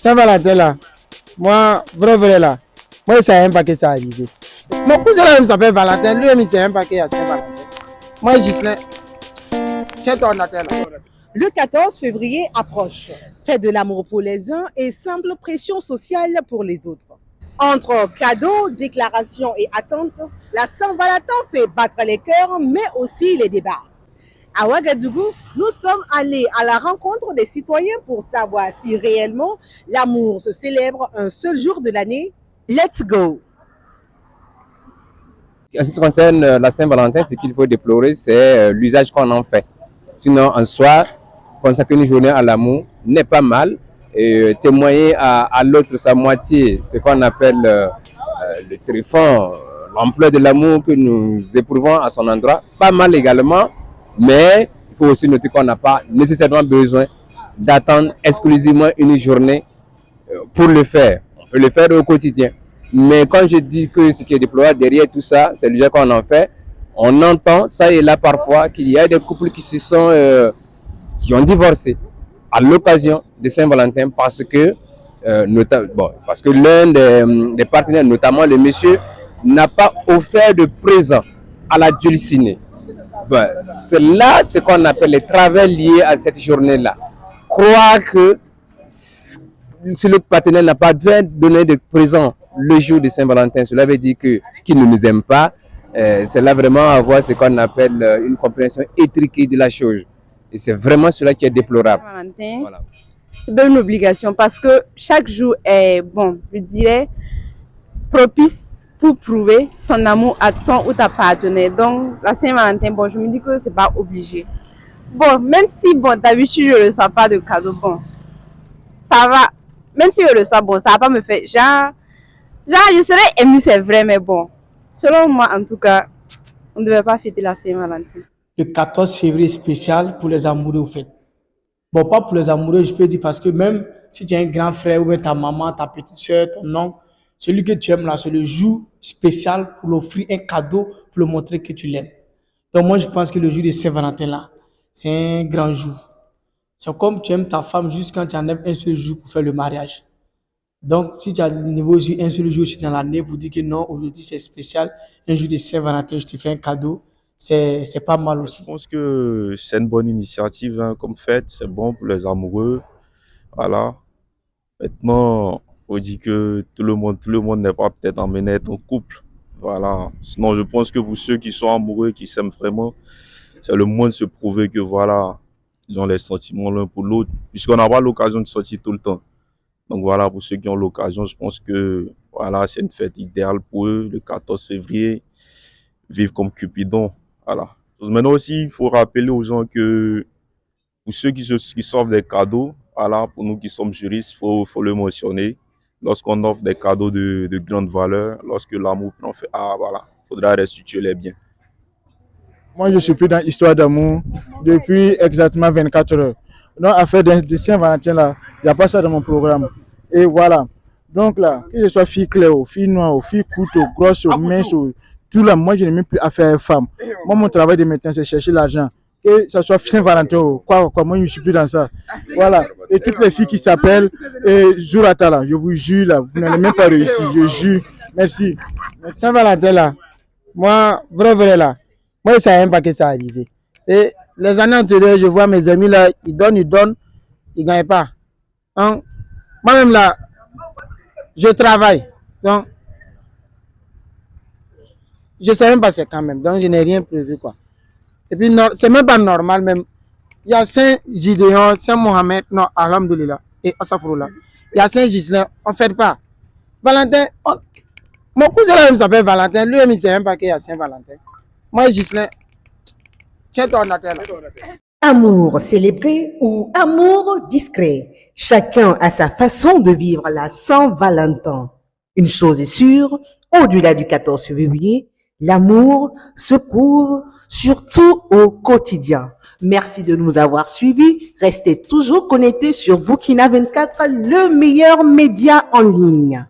Saint-Valentin là, moi, vrai là, moi je savais même pas que ça arrivait. Mon cousin là, il s'appelle Valentin, lui, il ne sait même pas qu'il y a Saint-Valentin. Moi, Gislain, tiens ton ordinateur là. Le 14 février approche. Fête de l'amour pour les uns et simple pression sociale pour les autres. Entre cadeaux, déclarations et attentes, la Saint-Valentin fait battre les cœurs, mais aussi les débats. À Ouagadougou, nous sommes allés à la rencontre des citoyens pour savoir si réellement l'amour se célèbre un seul jour de l'année. Let's go! En ce qui concerne la Saint-Valentin, ce qu'il faut déplorer, c'est l'usage qu'on en fait. Sinon, en soi, consacrer une journée à l'amour n'est pas mal. Et témoigner à l'autre sa moitié, ce qu'on appelle le tréfonds, l'ampleur de l'amour que nous éprouvons à son endroit, pas mal également. Mais il faut aussi noter qu'on n'a pas nécessairement besoin d'attendre exclusivement une journée pour le faire. On peut le faire au quotidien. Mais quand je dis que ce qui est déplorable derrière tout ça, c'est l'usage qu'on en fait, on entend ça et là parfois qu'il y a des couples qui ont divorcé à l'occasion de Saint-Valentin parce que l'un des partenaires, notamment le monsieur, n'a pas offert de présent à la dulcinée. C'est là ce qu'on appelle les travers liés à cette journée-là. Croire que si le partenaire n'a pas donné de présent le jour de Saint-Valentin, cela veut dire qu'il ne nous aime pas. C'est là vraiment avoir ce qu'on appelle une compréhension étriquée de la chose. Et c'est vraiment cela qui est déplorable. Voilà. C'est bien une obligation parce que chaque jour est, bon, je dirais, propice pour prouver ton amour à ton ou ta partenaire. Donc, la Saint-Valentin, bon, je me dis que c'est pas obligé. Bon, même si, bon, d'habitude, je ne reçois pas de cadeau, bon, ça va. Même si je le sens, bon, ça va pas me faire, genre, je serais émue, c'est vrai, mais bon, selon moi, en tout cas, on ne devait pas fêter la Saint-Valentin. Le 14 février spécial pour les amoureux, au fait. Bon, pas pour les amoureux, je peux dire, parce que même si tu as un grand frère ou ta maman, ta petite soeur, ton oncle, celui que tu aimes là, c'est le jour spécial pour l'offrir un cadeau, pour le montrer que tu l'aimes. Donc moi, je pense que le jour de Saint-Valentin là, c'est un grand jour. C'est comme tu aimes ta femme juste quand tu enlèves un seul jour pour faire le mariage. Donc, si tu as le niveau un seul jour aussi dans l'année pour dire que non, aujourd'hui c'est spécial, un jour de Saint-Valentin, je te fais un cadeau, c'est pas mal aussi. Je pense que c'est une bonne initiative hein, comme fête, c'est bon pour les amoureux. Voilà. Maintenant, il faut dire que tout le monde n'est pas peut-être emmené à être en couple. Voilà. Sinon, je pense que pour ceux qui sont amoureux, qui s'aiment vraiment, c'est le moment de se prouver que voilà, ils ont les sentiments l'un pour l'autre, puisqu'on n'a pas l'occasion de sortir tout le temps. Donc voilà, pour ceux qui ont l'occasion, je pense que voilà, c'est une fête idéale pour eux, le 14 février, vivre comme Cupidon. Voilà. Maintenant aussi, il faut rappeler aux gens que pour ceux qui s'offrent des cadeaux, voilà, pour nous qui sommes juristes, il faut le mentionner. Lorsqu'on offre des cadeaux de grande valeur, lorsque l'amour prend fait, voilà, il faudra restituer les biens. Moi, je suis plus dans l'histoire d'amour depuis exactement 24 heures. Donc, affaire de Saint-Valentin, là, il n'y a pas ça dans mon programme. Et voilà. Donc là, que ce soit fille claire, fille noire, fille courte, grosse, mince, tout là, moi, je n'ai même plus affaire à femme. Moi, mon travail de médecin, c'est chercher l'argent. Que ce soit Saint-Valentin, quoi, moi, je ne suis plus dans ça. Voilà. Et toutes les filles qui s'appellent Zourata, là, je vous jure, là, vous n'allez même pas réussir, je jure. Merci. Saint-Valentin, là, moi, vrai, là, moi, je ne savais même pas que ça arrivait. Et les années antérieures, je vois mes amis, là, ils donnent, ils ne gagnent pas. Donc, moi-même, là, je travaille. Donc, je ne sais même pas c'est quand même. Donc, je n'ai rien prévu, quoi. Et puis, c'est même pas normal, même. Il y a Saint-Gideon, Saint-Mohamed, non, Alhamdoulilah, et Asafroula. Il y a Saint-Gislain, on ne fait pas. Valentin, mon cousin là, il s'appelle Valentin, lui, il ne sait même pas qu'il y a Saint-Valentin. Moi, Gislain, tiens ton ordinateur là. Amour célébré ou amour discret, chacun a sa façon de vivre la Saint-Valentin. Une chose est sûre, au-delà du 14 février, l'amour se prouve surtout au quotidien. Merci de nous avoir suivis. Restez toujours connectés sur Burkina 24, le meilleur média en ligne.